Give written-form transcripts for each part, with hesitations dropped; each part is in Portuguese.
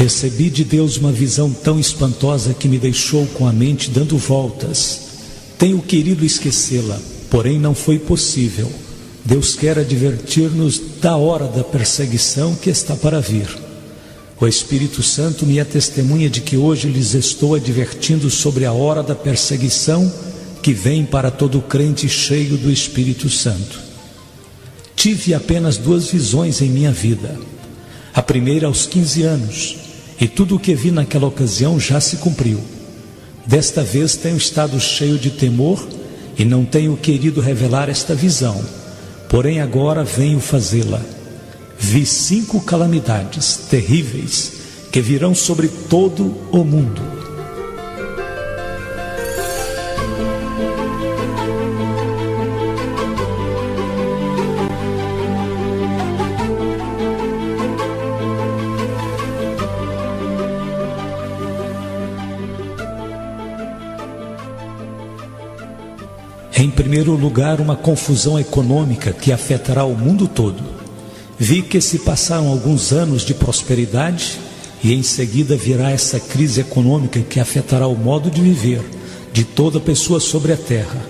Recebi de Deus uma visão tão espantosa que me deixou com a mente dando voltas. Tenho querido esquecê-la, porém não foi possível. Deus quer advertir-nos da hora da perseguição que está para vir. O Espírito Santo me é testemunha de que hoje lhes estou advertindo sobre a hora da perseguição que vem para todo crente cheio do Espírito Santo. Tive apenas 2 visões em minha vida. A primeira aos 15 anos, e tudo o que vi naquela ocasião já se cumpriu. Desta vez tenho estado cheio de temor e não tenho querido revelar esta visão, porém agora venho fazê-la. Vi 5 calamidades terríveis que virão sobre todo o mundo. Em primeiro lugar, uma confusão econômica que afetará o mundo todo. Vi que se passaram alguns anos de prosperidade e em seguida virá essa crise econômica que afetará o modo de viver de toda pessoa sobre a terra.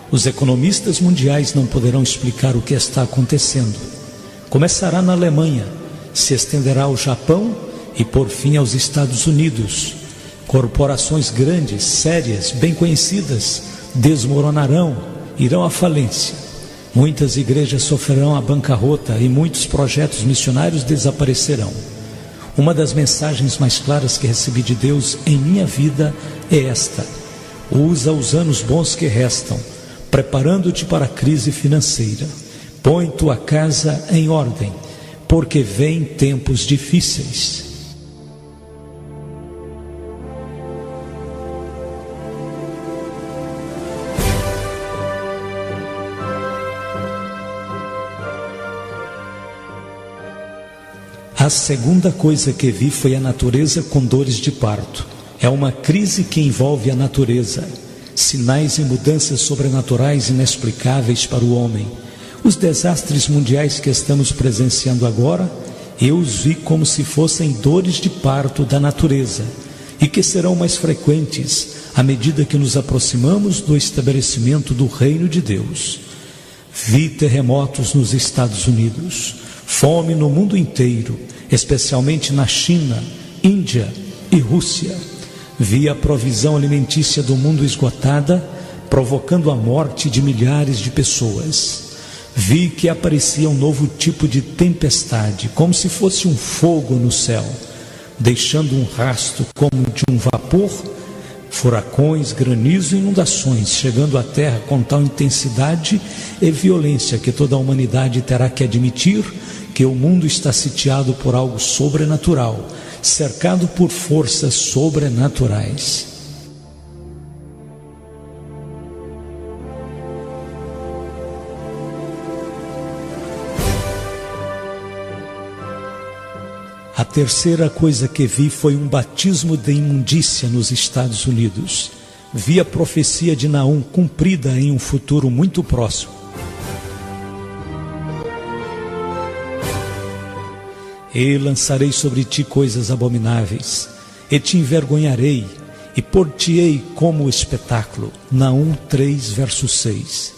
Os economistas mundiais não poderão explicar o que está acontecendo. Começará na Alemanha, se estenderá ao Japão e por fim aos Estados Unidos. Corporações grandes, sérias, bem conhecidas, desmoronarão, irão à falência. Muitas igrejas sofrerão a bancarrota e muitos projetos missionários desaparecerão. Uma das mensagens mais claras que recebi de Deus em minha vida é esta: usa os anos bons que restam, preparando-te para a crise financeira. Põe tua casa em ordem, porque vêm tempos difíceis. A segunda coisa que vi foi a natureza com dores de parto. É uma crise que envolve a natureza. Sinais e mudanças sobrenaturais inexplicáveis para o homem. Os desastres mundiais que estamos presenciando agora, eu os vi como se fossem dores de parto da natureza, e que serão mais frequentes à medida que nos aproximamos do estabelecimento do reino de Deus. Vi terremotos nos Estados Unidos, fome no mundo inteiro, especialmente na China, Índia e Rússia. Vi a provisão alimentícia do mundo esgotada, provocando a morte de milhares de pessoas. Vi que aparecia um novo tipo de tempestade, como se fosse um fogo no céu, deixando um rastro como de um vapor, furacões, granizo e inundações, chegando à terra com tal intensidade e violência que toda a humanidade terá que admitir que o mundo está sitiado por algo sobrenatural, cercado por forças sobrenaturais. A terceira coisa que vi foi um batismo de imundícia nos Estados Unidos. Vi a profecia de Naum cumprida em um futuro muito próximo. E lançarei sobre ti coisas abomináveis, e te envergonharei, e pôr-te-ei como espetáculo. Naum 3, verso 6.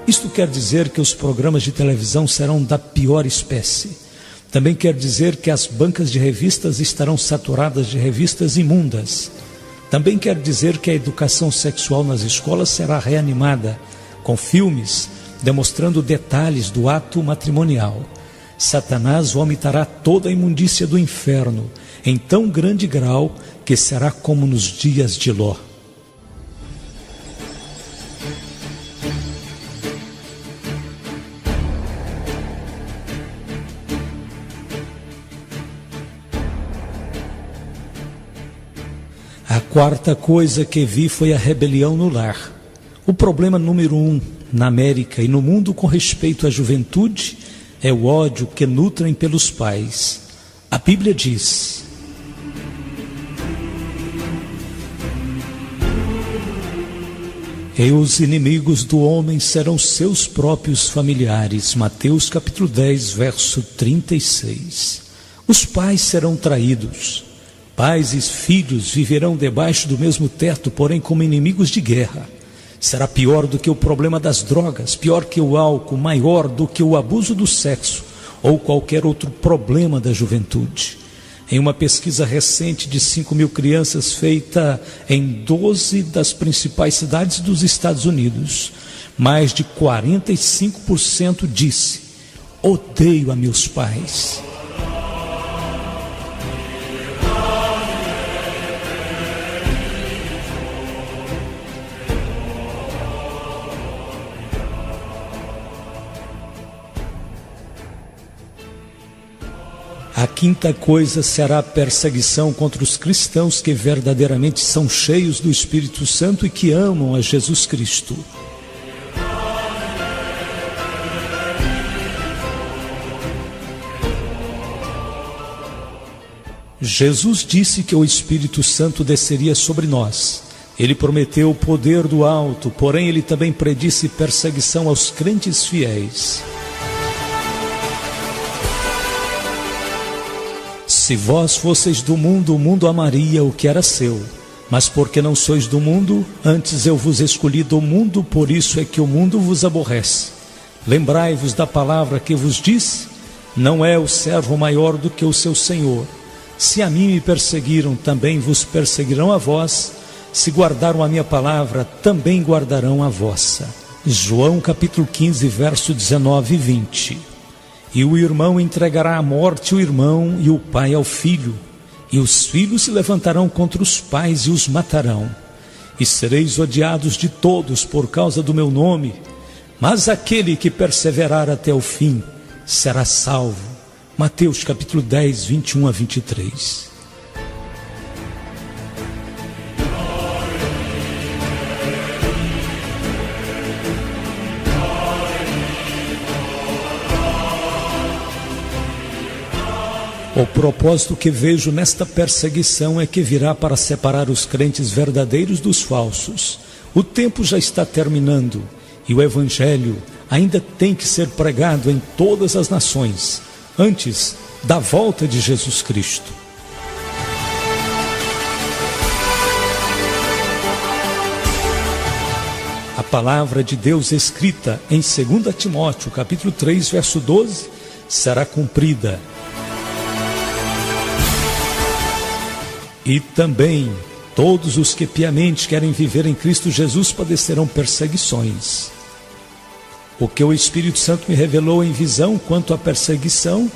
Isto quer dizer que os programas de televisão serão da pior espécie. Também quer dizer que as bancas de revistas estarão saturadas de revistas imundas. Também quer dizer que a educação sexual nas escolas será reanimada, com filmes demonstrando detalhes do ato matrimonial. Satanás vomitará toda a imundícia do inferno, em tão grande grau que será como nos dias de Ló. A quarta coisa que vi foi a rebelião no lar. O problema número 1 na América e no mundo com respeito à juventude é o ódio que nutrem pelos pais. A Bíblia diz: E os inimigos do homem serão seus próprios familiares. Mateus capítulo 10, verso 36. Os pais serão traídos. Pais e filhos viverão debaixo do mesmo teto, porém como inimigos de guerra. Será pior do que o problema das drogas, pior que o álcool, maior do que o abuso do sexo ou qualquer outro problema da juventude. Em uma pesquisa recente de 5.000 crianças feita em 12 das principais cidades dos Estados Unidos, mais de 45% disse: odeio a meus pais. A quinta coisa será a perseguição contra os cristãos que verdadeiramente são cheios do Espírito Santo e que amam a Jesus Cristo. Jesus disse que o Espírito Santo desceria sobre nós. Ele prometeu o poder do alto, porém ele também predisse perseguição aos crentes fiéis. Se vós fosseis do mundo, o mundo amaria o que era seu. Mas porque não sois do mundo, antes eu vos escolhi do mundo, por isso é que o mundo vos aborrece. Lembrai-vos da palavra que vos disse: não é o servo maior do que o seu senhor. Se a mim me perseguiram, também vos perseguirão a vós. Se guardaram a minha palavra, também guardarão a vossa. João capítulo 15, verso 19 e 20. E o irmão entregará à morte o irmão, e o pai ao filho. E os filhos se levantarão contra os pais e os matarão. E sereis odiados de todos por causa do meu nome. Mas aquele que perseverar até o fim será salvo. Mateus capítulo 10, 21 a 23. O propósito que vejo nesta perseguição é que virá para separar os crentes verdadeiros dos falsos. O tempo já está terminando e o Evangelho ainda tem que ser pregado em todas as nações, antes da volta de Jesus Cristo. A palavra de Deus escrita em 2 Timóteo, capítulo 3, verso 12, será cumprida. E também todos os que piamente querem viver em Cristo Jesus padecerão perseguições. O que o Espírito Santo me revelou em visão quanto à perseguição,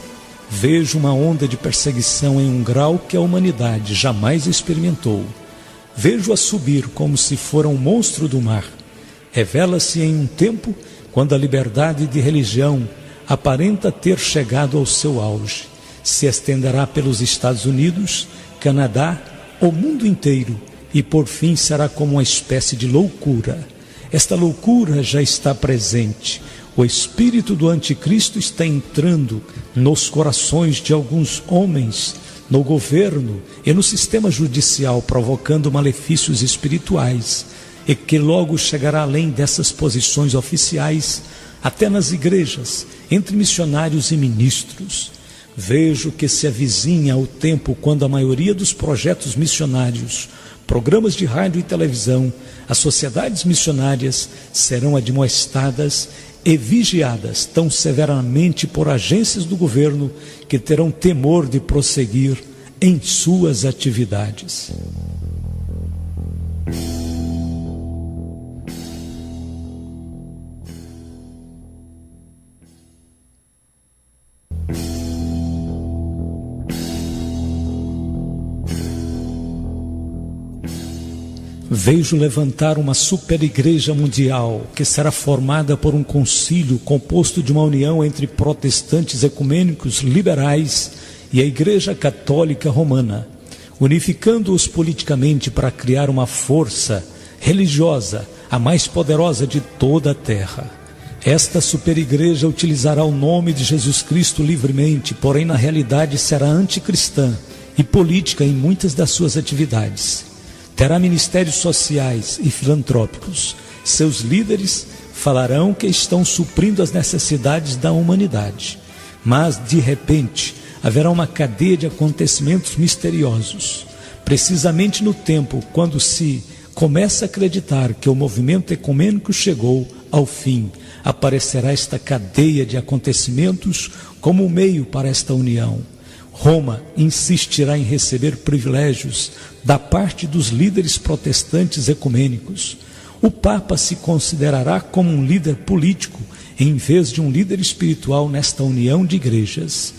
vejo uma onda de perseguição em um grau que a humanidade jamais experimentou. Vejo-a subir como se fora um monstro do mar. Revela-se em um tempo quando a liberdade de religião aparenta ter chegado ao seu auge. Se estenderá pelos Estados Unidos, Canadá, o mundo inteiro, e por fim será como uma espécie de loucura. Esta loucura já está presente. O espírito do anticristo está entrando nos corações de alguns homens, no governo e no sistema judicial, provocando malefícios espirituais, e que logo chegará além dessas posições oficiais, até nas igrejas, entre missionários e ministros. Vejo que se avizinha o tempo quando a maioria dos projetos missionários, programas de rádio e televisão, as sociedades missionárias serão admoestadas e vigiadas tão severamente por agências do governo que terão temor de prosseguir em suas atividades. Vejo levantar uma superigreja mundial que será formada por um concílio composto de uma união entre protestantes ecumênicos liberais e a Igreja Católica Romana, unificando-os politicamente para criar uma força religiosa, a mais poderosa de toda a terra. Esta superigreja utilizará o nome de Jesus Cristo livremente, porém na realidade será anticristã e política em muitas das suas atividades. Terá ministérios sociais e filantrópicos Seus líderes falarão que estão suprindo as necessidades da humanidade, mas de repente haverá uma cadeia de acontecimentos misteriosos. Precisamente no tempo quando se começa a acreditar que o movimento ecumênico chegou ao fim, aparecerá esta cadeia de acontecimentos como meio para esta união. Roma insistirá em receber privilégios da parte dos líderes protestantes ecumênicos. O Papa se considerará como um líder político em vez de um líder espiritual nesta união de igrejas.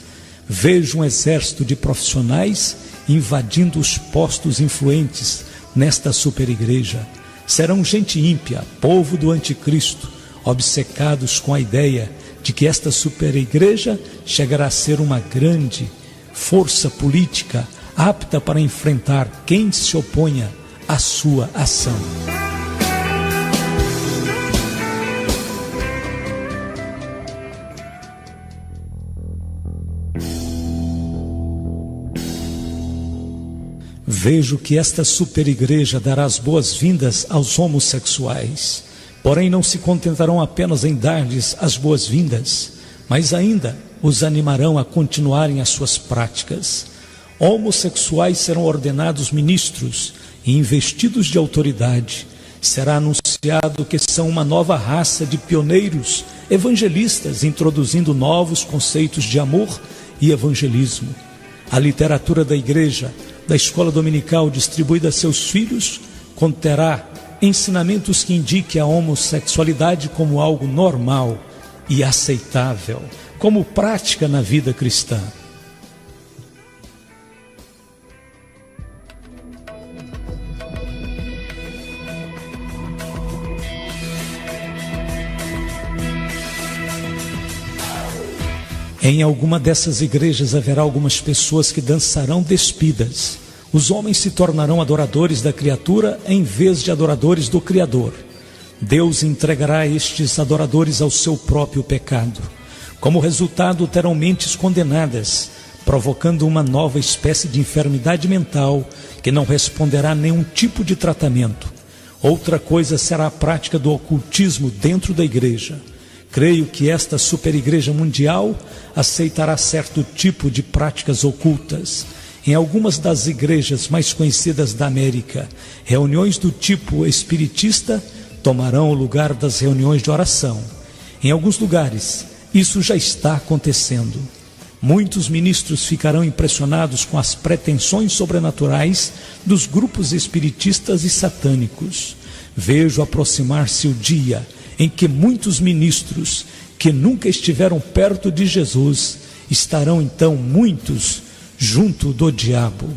Vejo um exército de profissionais invadindo os postos influentes nesta superigreja. Serão gente ímpia, povo do anticristo, obcecados com a ideia de que esta superigreja chegará a ser uma grande força política apta para enfrentar quem se oponha à sua ação. Vejo que esta superigreja dará as boas-vindas aos homossexuais, porém não se contentarão apenas em dar-lhes as boas-vindas, mas ainda os animarão a continuarem as suas práticas. Homossexuais serão ordenados ministros e investidos de autoridade. Será anunciado que são uma nova raça de pioneiros evangelistas, introduzindo novos conceitos de amor e evangelismo. A literatura da igreja, da escola dominical distribuída a seus filhos, conterá ensinamentos que indiquem a homossexualidade como algo normal e aceitável, como prática na vida cristã. Em alguma dessas igrejas haverá algumas pessoas que dançarão despidas. Os homens se tornarão adoradores da criatura em vez de adoradores do Criador. Deus entregará estes adoradores ao seu próprio pecado. Como resultado, terão mentes condenadas, provocando uma nova espécie de enfermidade mental que não responderá a nenhum tipo de tratamento. Outra coisa será a prática do ocultismo dentro da igreja. Creio que esta superigreja mundial aceitará certo tipo de práticas ocultas. Em algumas das igrejas mais conhecidas da América, reuniões do tipo espiritista tomarão o lugar das reuniões de oração. Em alguns lugares, isso já está acontecendo. Muitos ministros ficarão impressionados com as pretensões sobrenaturais dos grupos espiritistas e satânicos. Vejo aproximar-se o dia em que muitos ministros que nunca estiveram perto de Jesus estarão então muitos junto do diabo.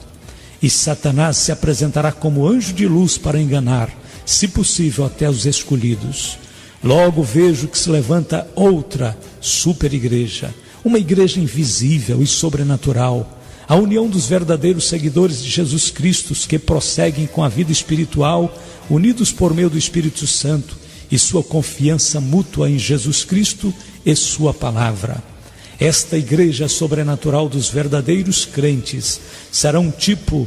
E Satanás se apresentará como anjo de luz para enganar, se possível, até os escolhidos. Logo vejo que se levanta outra superigreja, uma igreja invisível e sobrenatural, a união dos verdadeiros seguidores de Jesus Cristo que prosseguem com a vida espiritual, unidos por meio do Espírito Santo e sua confiança mútua em Jesus Cristo e sua palavra. Esta igreja sobrenatural dos verdadeiros crentes será um tipo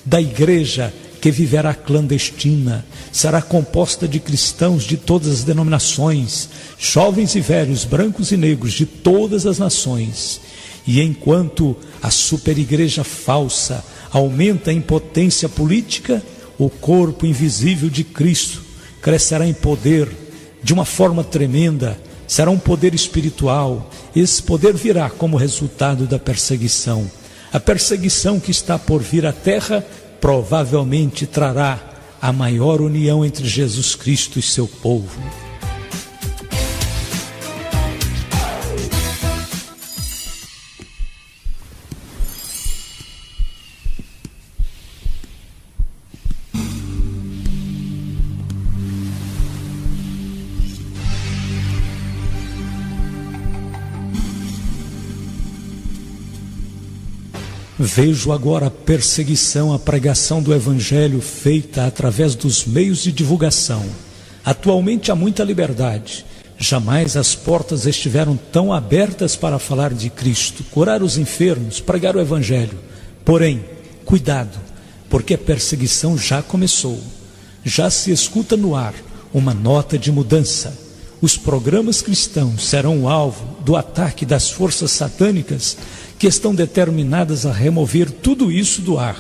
da igreja que viverá clandestina, será composta de cristãos de todas as denominações, jovens e velhos, brancos e negros de todas as nações. E enquanto a superigreja falsa aumenta em potência política, o corpo invisível de Cristo crescerá em poder de uma forma tremenda, será um poder espiritual. Esse poder virá como resultado da perseguição. A perseguição que está por vir à terra provavelmente trará a maior união entre Jesus Cristo e seu povo. Vejo agora a perseguição à pregação do Evangelho feita através dos meios de divulgação. Atualmente há muita liberdade. Jamais as portas estiveram tão abertas para falar de Cristo, curar os enfermos, pregar o Evangelho. Porém, cuidado, porque a perseguição já começou. Já se escuta no ar uma nota de mudança. Os programas cristãos serão o alvo do ataque das forças satânicas que estão determinadas a remover tudo isso do ar.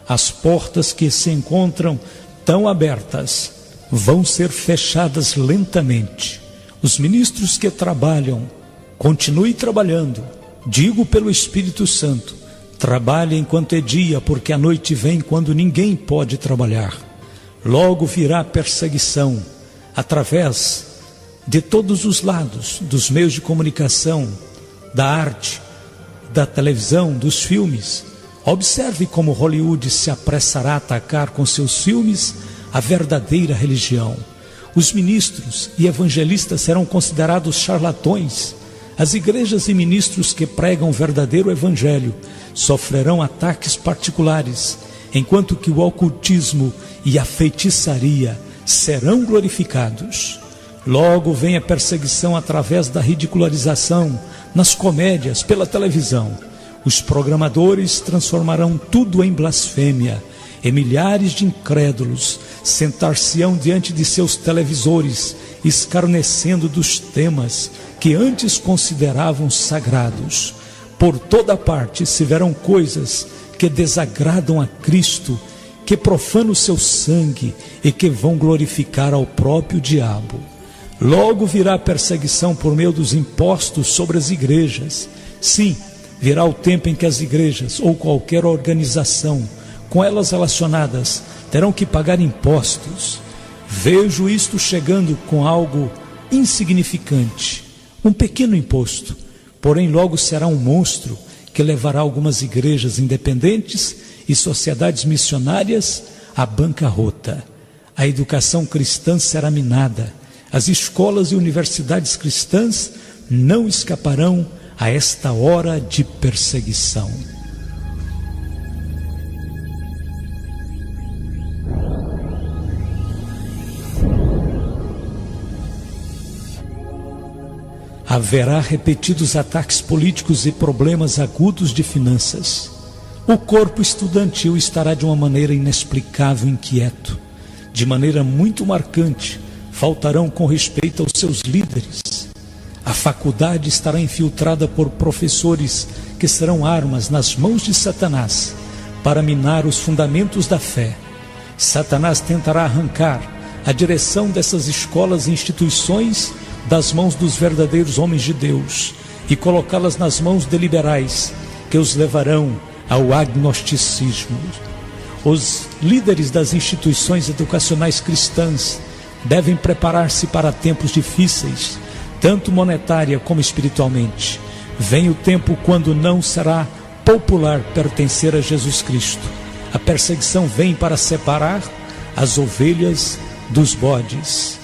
As portas que se encontram tão abertas vão ser fechadas lentamente. Os ministros que trabalham, continue trabalhando. Digo pelo Espírito Santo, trabalhe enquanto é dia, porque a noite vem quando ninguém pode trabalhar. Logo virá perseguição, através de todos os lados, dos meios de comunicação, da arte, da televisão, dos filmes. Observe como Hollywood se apressará a atacar com seus filmes a verdadeira religião. Os ministros e evangelistas serão considerados charlatões. As igrejas e ministros que pregam o verdadeiro evangelho sofrerão ataques particulares, enquanto que o ocultismo e a feitiçaria serão glorificados. Logo vem a perseguição através da ridicularização nas comédias, pela televisão. Os programadores transformarão tudo em blasfêmia, e milhares de incrédulos sentar-se-ão diante de seus televisores, escarnecendo dos temas que antes consideravam sagrados. Por toda parte se verão coisas que desagradam a Cristo, que profanam o seu sangue e que vão glorificar ao próprio diabo. Logo virá a perseguição por meio dos impostos sobre as igrejas. Sim, virá o tempo em que as igrejas ou qualquer organização com elas relacionadas terão que pagar impostos. Vejo isto chegando com algo insignificante, um pequeno imposto, porém logo será um monstro que levará algumas igrejas independentes e sociedades missionárias à bancarrota. A educação cristã será minada. As escolas e universidades cristãs não escaparão a esta hora de perseguição. Haverá repetidos ataques políticos e problemas agudos de finanças. O corpo estudantil estará de uma maneira inexplicável inquieto. De maneira muito marcante, faltarão com respeito aos seus líderes. A faculdade estará infiltrada por professores que serão armas nas mãos de Satanás para minar os fundamentos da fé. Satanás tentará arrancar a direção dessas escolas e instituições das mãos dos verdadeiros homens de Deus e colocá-las nas mãos de liberais que os levarão ao agnosticismo. Os líderes das instituições educacionais cristãs devem preparar-se para tempos difíceis, tanto monetária como espiritualmente. Vem o tempo quando não será popular pertencer a Jesus Cristo. A perseguição vem para separar as ovelhas dos bodes.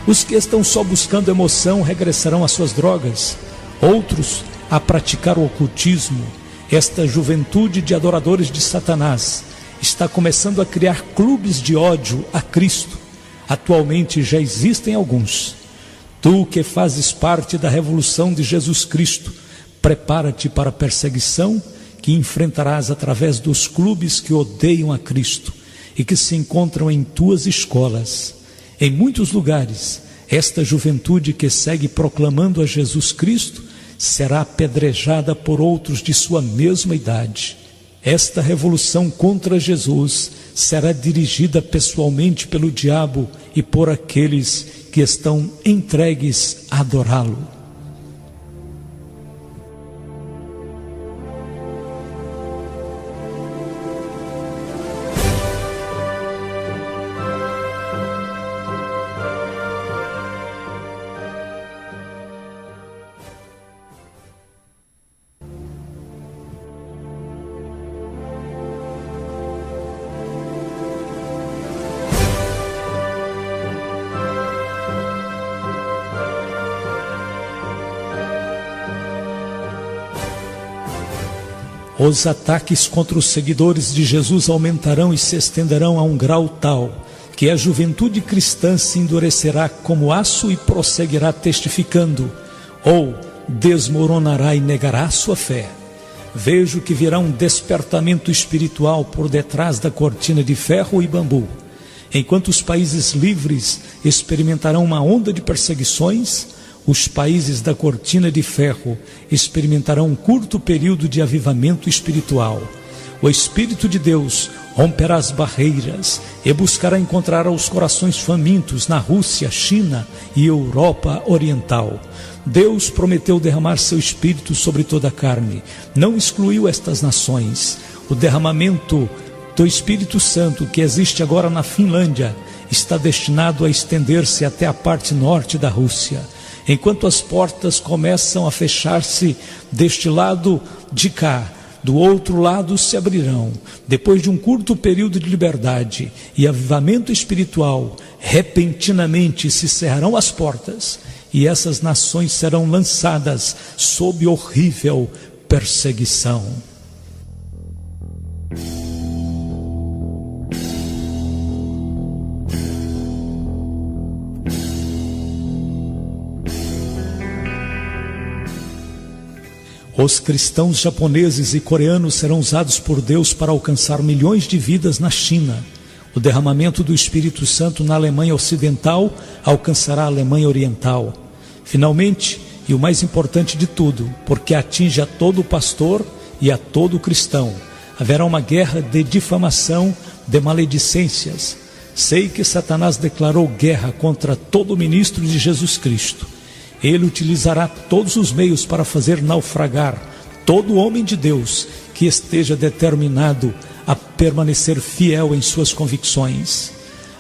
Os que estão só buscando emoção regressarão às suas drogas, outros a praticar o ocultismo. Esta juventude de adoradores de Satanás está começando a criar clubes de ódio a Cristo. Atualmente já existem alguns. Tu que fazes parte da revolução de Jesus Cristo, prepara-te para a perseguição que enfrentarás através dos clubes que odeiam a Cristo e que se encontram em tuas escolas. Em muitos lugares, esta juventude que segue proclamando a Jesus Cristo será apedrejada por outros de sua mesma idade. Esta revolução contra Jesus será dirigida pessoalmente pelo diabo e por aqueles que estão entregues a adorá-lo. Os ataques contra os seguidores de Jesus aumentarão e se estenderão a um grau tal que a juventude cristã se endurecerá como aço e prosseguirá testificando, ou desmoronará e negará sua fé. Vejo que virá um despertamento espiritual por detrás da cortina de ferro e bambu, Enquanto os países livres experimentarão uma onda de perseguições, os países da cortina de ferro experimentarão um curto período de avivamento espiritual. O Espírito de Deus romperá as barreiras e buscará encontrar os corações famintos na Rússia, China e Europa Oriental. Deus prometeu derramar seu Espírito sobre toda a carne. Não excluiu estas nações. O derramamento do Espírito Santo que existe agora na Finlândia está destinado a estender-se até a parte norte da Rússia. Enquanto as portas começam a fechar-se deste lado de cá, do outro lado se abrirão. Depois de um curto período de liberdade e avivamento espiritual, repentinamente se cerrarão as portas e essas nações serão lançadas sob horrível perseguição. Os cristãos japoneses e coreanos serão usados por Deus para alcançar milhões de vidas na China. O derramamento do Espírito Santo na Alemanha Ocidental alcançará a Alemanha Oriental. Finalmente, e o mais importante de tudo, porque atinge a todo pastor e a todo cristão, haverá uma guerra de difamação, de maledicências. Sei que Satanás declarou guerra contra todo ministro de Jesus Cristo. Ele utilizará todos os meios para fazer naufragar todo homem de Deus que esteja determinado a permanecer fiel em suas convicções.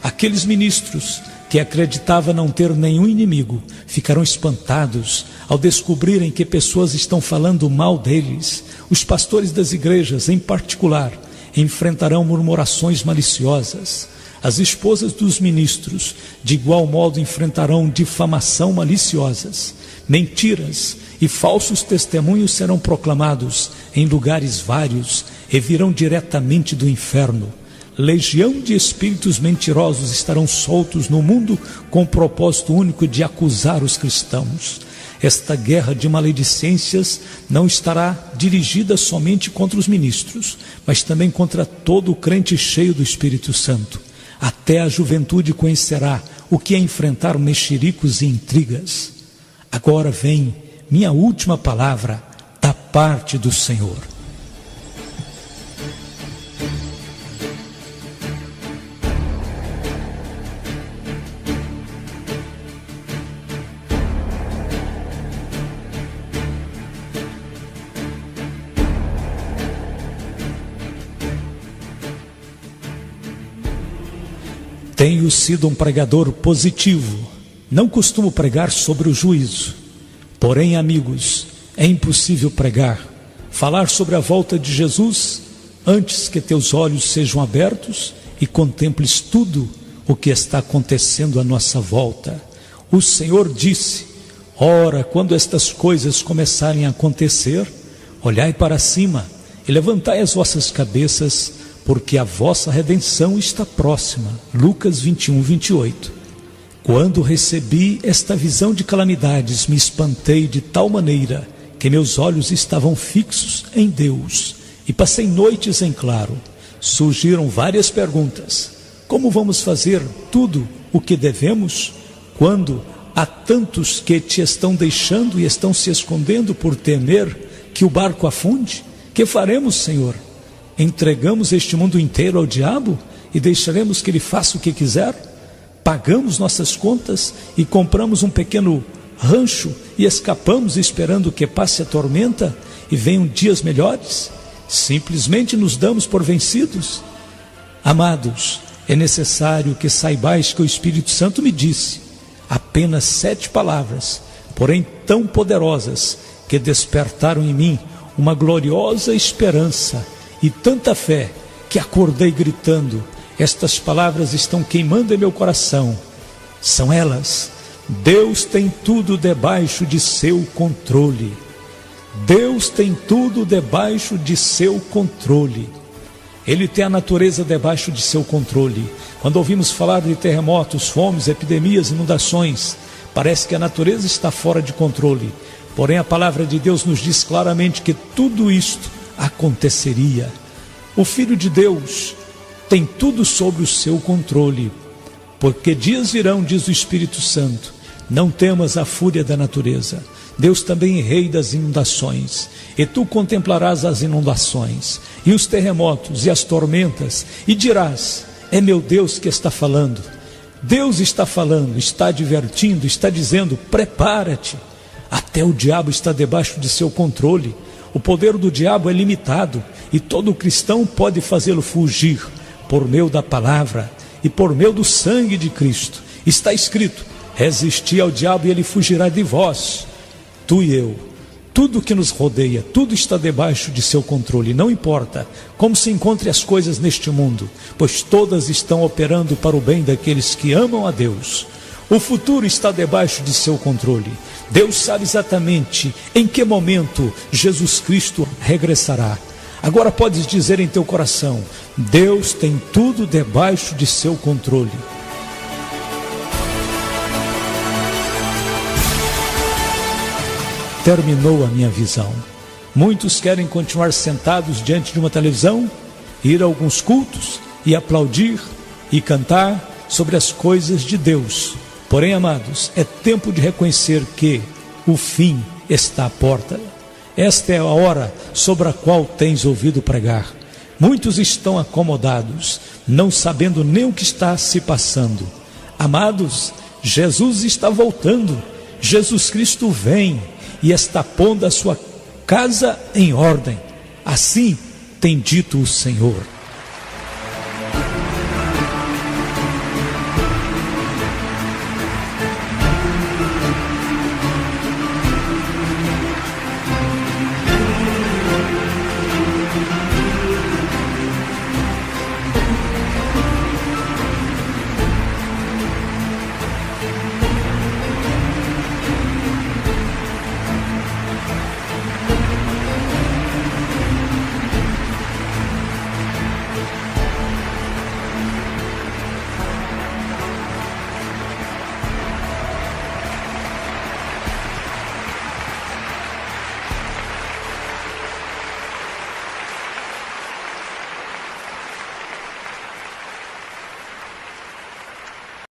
Aqueles ministros que acreditavam não ter nenhum inimigo ficarão espantados ao descobrirem que pessoas estão falando mal deles. Os pastores das igrejas, em particular, enfrentarão murmurações maliciosas. As esposas dos ministros, de igual modo, enfrentarão difamação maliciosas. Mentiras e falsos testemunhos serão proclamados em lugares vários e virão diretamente do inferno. Legião de espíritos mentirosos estarão soltos no mundo com o propósito único de acusar os cristãos. Esta guerra de maledicências não estará dirigida somente contra os ministros, mas também contra todo o crente cheio do Espírito Santo. Até a juventude conhecerá o que é enfrentar mexericos e intrigas. Agora vem minha última palavra da parte do Senhor. Tenho sido um pregador positivo. Não costumo pregar sobre o juízo. Porém, amigos, é impossível pregar, falar sobre a volta de Jesus antes que teus olhos sejam abertos e contemples tudo o que está acontecendo à nossa volta. O Senhor disse: ora, quando estas coisas começarem a acontecer, olhai para cima e levantai as vossas cabeças, porque a vossa redenção está próxima. Lucas 21, 28. Quando recebi esta visão de calamidades, me espantei de tal maneira que meus olhos estavam fixos em Deus e passei noites em claro. Surgiram várias perguntas. Como vamos fazer tudo o que devemos quando há tantos que te estão deixando e estão se escondendo por temer que o barco afunde? Que faremos, Senhor? Entregamos este mundo inteiro ao diabo e deixaremos que ele faça o que quiser? Pagamos nossas contas e compramos um pequeno rancho e escapamos esperando que passe a tormenta e venham dias melhores? Simplesmente nos damos por vencidos? Amados, é necessário que saibais que o Espírito Santo me disse apenas 7 palavras, porém tão poderosas que despertaram em mim uma gloriosa esperança e tanta fé que acordei gritando. Estas palavras estão queimando em meu coração. São elas: Deus tem tudo debaixo de seu controle. Deus tem tudo debaixo de seu controle. Ele tem a natureza debaixo de seu controle. Quando ouvimos falar de terremotos, fomes, epidemias, inundações, parece que a natureza está fora de controle. Porém, a palavra de Deus nos diz claramente que tudo isto aconteceria. O Filho de Deus tem tudo sob o seu controle. Porque dias virão, diz o Espírito Santo, não temas a fúria da natureza. Deus também é rei das inundações, e tu contemplarás as inundações, e os terremotos, e as tormentas, e dirás, é meu Deus que está falando. Deus está falando, está advertindo, está dizendo, prepara-te. Até o diabo está debaixo de seu controle. O poder do diabo é limitado, e todo cristão pode fazê-lo fugir, por meio da palavra, e por meio do sangue de Cristo. Está escrito, resisti ao diabo e ele fugirá de vós. Tu e eu, tudo que nos rodeia, tudo está debaixo de seu controle. Não importa como se encontrem as coisas neste mundo, pois todas estão operando para o bem daqueles que amam a Deus. O futuro está debaixo de seu controle. Deus sabe exatamente em que momento Jesus Cristo regressará. Agora podes dizer em teu coração, Deus tem tudo debaixo de seu controle. Terminou a minha visão. Muitos querem continuar sentados diante de uma televisão, ir a alguns cultos e aplaudir e cantar sobre as coisas de Deus. Porém, amados, é tempo de reconhecer que o fim está à porta. Esta é a hora sobre a qual tens ouvido pregar. Muitos estão acomodados, não sabendo nem o que está se passando. Amados, Jesus está voltando. Jesus Cristo vem e está pondo a sua casa em ordem. Assim tem dito o Senhor.